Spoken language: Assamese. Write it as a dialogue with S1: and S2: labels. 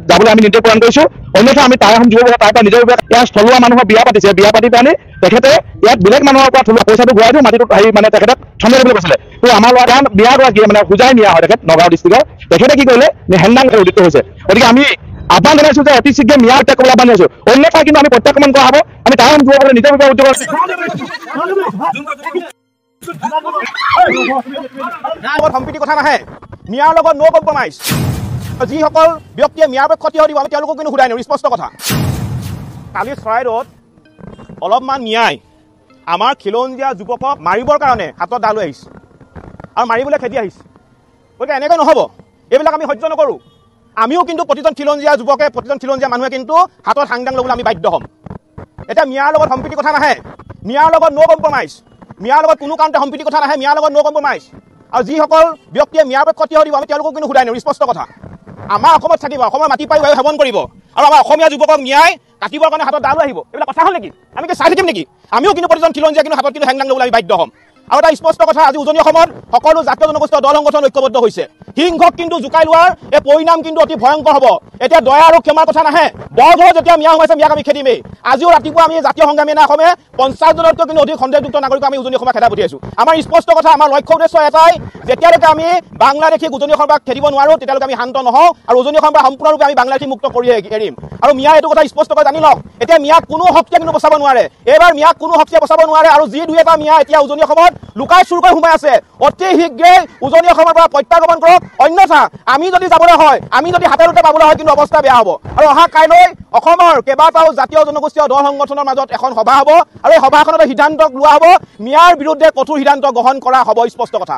S1: যাবলৈ আমি নিৰ্দেশ প্ৰদান কৰিছো অন্যথা আমি তাৰ এখন যুৱ তাৰ পৰা নিজৰ ইয়াৰ থলুৱা মানুহৰ বিয়া পাতিছে বিয়া পাতি পানি তেখেতে ইয়াত বেলেগ মানুহৰ পৰা থলুৱা পইচাটো ঘূৰাই দিওঁ মাটিটো মানে তেখেতে থমে বুলি কৈছিলে তো আমাৰ ল'ৰা বিয়া গৰাকী মানে বুজাই নিয়া হয় তেখেত নগাঁও ডিষ্ট্ৰিক্টৰ তেখেতে কি কৰিলে হেংদাং উদিত হৈছে গতিকে আমি আহ্বান জনাইছো যে অতি শীঘ্ৰে মিয়া হত্যা কৰিবলৈ আহ্বান জনাইছো অন্যথা কিন্তু আমি প্ৰত্যাক্ৰমণ কৰা হ'ব আমি তাৰ যুৱকসকলে নিজৰ উদ্যোগ আছে
S2: সম্প্ৰীতি কথা নাহে মিয়াৰ লগত নো কম্প্ৰমাইজ যিসকল ব্যক্তিয়ে মিয়াৰ পক্ষত থিয় দিব আমি তেওঁলোকক কিন্তু ঘূৰাই নিওঁ স্পষ্ট কথা কালি চৰাইদেউত অলপমান মিয়াই আমাৰ খিলঞ্জীয়া যুৱকক মাৰিবৰ কাৰণে হাতত দা লৈ আহিছে আৰু মাৰিবলৈ খেদি আহিছে গতিকে এনেকৈ নহ'ব এইবিলাক আমি সহ্য নকৰোঁ আমিও কিন্তু প্ৰতিজন খিলঞ্জীয়া যুৱকে প্ৰতিজন খিলঞ্জীয়া মানুহে কিন্তু হাতত হাংদাং ল'বলৈ আমি বাধ্য হ'ম এতিয়া মিয়াৰ লগত সম্প্ৰীতি কথা নাহে মিয়াৰ লগত নো কম্প্ৰমাইজ মিয়াৰ লগত কোনো কাৰণতে সম্প্ৰীতি কথা নাহে মিয়াৰ লগত নো কম্প্ৰমাইজ আৰু যিসকল ব্যক্তিয়ে মিয়াৰ পক্ষত থিয় দিব আমি তেওঁলোকক কিন্তু ঘূৰাই নিওঁ স্পষ্ট কথা আমাৰ অসমত থাকিব অসমৰ মাটি পাই বায়ু সেৱন কৰিব আৰু আমাৰ অসমীয়া যুৱকক ন্যায় কাটিবৰ কাৰণে হাতত দা লৈ আহিব এইবিলাক কথা হ'ল নেকি আমি কি চাই থাকিম নেকি আমিও কিন্তু প্ৰতিজন খিলঞ্জীয়া কিন্তু হাতত কিন্তু হেংদাং ল'বলৈ আমি বাধ্য হ'ম আৰু এটা স্পষ্ট কথা আজি উজনি অসমত সকলো জাতীয় জনগোষ্ঠীয় দল সংগঠন ঐক্যবদ্ধ হৈছে হিংসক কিন্তু জোকাই লোৱাৰ এই পৰিণাম কিন্তু অতি ভয়ংকৰ হ'ব এতিয়া দয়া আৰু ক্ষমাৰ কথা নাহে বৰঘৰত যেতিয়া মিয়া সোমাইছে মিয়াক আমি খেদিমেই আজিও ৰাতিপুৱা আমি জাতীয় সংগ্ৰামী অসমে 50 জনতকৈ কিন্তু অধিক সন্দেহযুক্ত নাগৰিক আমি উজনি অসমত খেদা পঠিয়াইছোঁ আমাৰ স্পষ্ট কথা আমাৰ লক্ষ্য উদ্দেশ্য এটাই যেতিয়ালৈকে আমি বাংলাদেশী উজনি অসমক খেদিব নোৱাৰোঁ তেতিয়ালৈকে আমি শান্ত নহওঁ আৰু উজনি অসমৰ সম্পূৰ্ণৰূপে আমি বাংলাদেশী মুক্ত কৰি এৰিম আৰু মিয়া এইটো কথা স্পষ্টকৈ জানি লওক এতিয়া মিয়াক কোনো শক্তিয়ে কিন্তু বচাব নোৱাৰে এইবাৰ মিয়াক কোনো শক্তিয়ে বচাব নোৱাৰে আৰু যি দুই এটা মিয়া এতিয়া উজনি অসমত লুকাই চুৰকৈ সোমাই আছে অতি শীঘ্ৰেই উজনি অসমৰ পৰা প্ৰত্যাগমন কৰক অন্যথা আমি যদি যাবলৈ হয় আমি যদি হাতে লোটে পাবলৈ হয় কিন্তু অৱস্থা বেয়া হ'ব আৰু অহা কাইলৈ অসমৰ কেইবাটাও জাতীয় জনগোষ্ঠীয় দল সংগঠনৰ মাজত এখন সভা হ'ব আৰু এই সভাখনত সিদ্ধান্ত লোৱা হ'ব মিয়াৰ বিৰুদ্ধে কঠোৰ সিদ্ধান্ত গ্ৰহণ কৰা হ'ব স্পষ্ট কথা